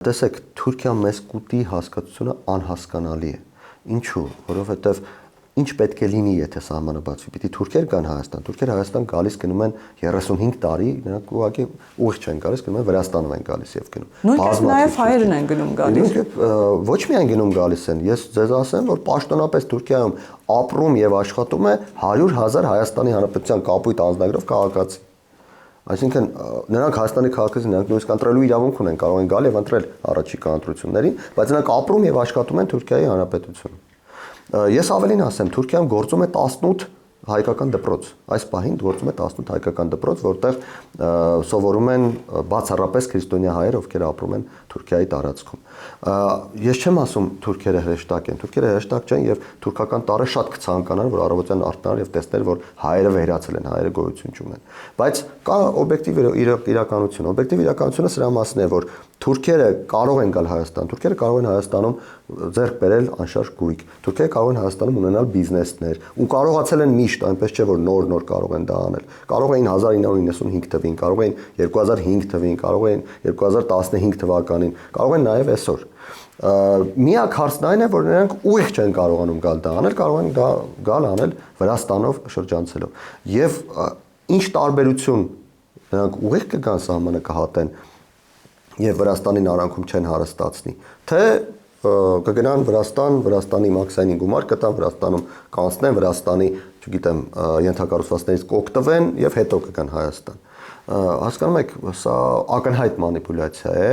Տեսեք, Թուրքիան մեզ կուտի հասկացությունը անհասկանալի է։ Ինչու՞, որովհետև ինչ պետք է լինի, եթե սահմանը բացվի։ Պիտի թուրքեր գան Հայաստան։ Թուրքերը Հայաստան գալիս գնում են 35 տարի, նրանք ուղղակի ուղիղ չեն գալիս, գնում են Վրաստանով են գալիս եւ գնում։ Նույնիսկ նաեւ հայերն են գնում գալիս։ Ոչ միայն գնում գալիս են, ես ձեզ ասեմ, որ պաշտոնապես Թուրքիայում ապրում եւ աշխատում է 100,000 Հայաստանի Հանրապետության կապույտ անձնագրով քաղաքացի։ Այսինքն նրանք Հայաստանի քաղաքացիներ, նրանք նույնիսկ ընտրելու իրավունք ունեն, կարող են գալ եւ ընտրել առաջիկա ընտրություններին, բայց նրանք ապրում եւ աշխատում են Թուրքիայի Հանրապետությունում։ Ես ավելին ասեմ, Թուրքիայում գործում է 18 հայկական դպրոց։ Այս պահին գործում է 18 հայկական դպրոց, որտեղ սովորում են բացառապես քրիստոնյա հայեր, ովքեր ապրում են Թուրքիայի տարածքում։ Ես չեմ ասում թուրքերը հրեշտակ են, թուրքերը հրեշտակ չեն եւ թուրքական տարը շատ կցանկանան, որ առավոտյան արթնանար եւ տեսներ, որ հայերը վերացել են, հայերը գոյություն չունեն։ Բայց կա օբյեկտիվ իրականություն։ Օբյեկտիվ իրականությունը սրա մասն է, որ թուրքերը կարող են գալ Հայաստան, թուրքերը կարող են Հայաստանում ձեռք բերել անշարժ գույք, թուրքերը կարող են Հայաստանում ունենալ բիզնեսներ ու կարողացել են միշտ, այնպես չէ որ նոր կարող են դա անել։ Կարող էին 1995 թվին, կարող էին 2005 թվին, կարող էին 2015 թվականին, կարող են նաև այսօր։ Միակ հարցն այն է, որ նրանք ուղիղ չեն կարողանում գալ դա անել, կարող են գալ անել Վրաստանով շրջանցելով։ Եվ ինչ տարբերություն նրանք ուղիղ կգան սահմանը կհատեն եւ Վրաստանին արանքում չեն հարստացնի, թե կգնան Վրաստան, Վրաստանի մաքսային գումար կտան, Վրաստանում կանցնեն, Վրաստանի, չգիտեմ, ենթակառուցվածքներից կօգտվեն եւ հետո կգան Հայաստան։ Հասկանում եք, սա ակնհայտ մանիպուլյացիա է։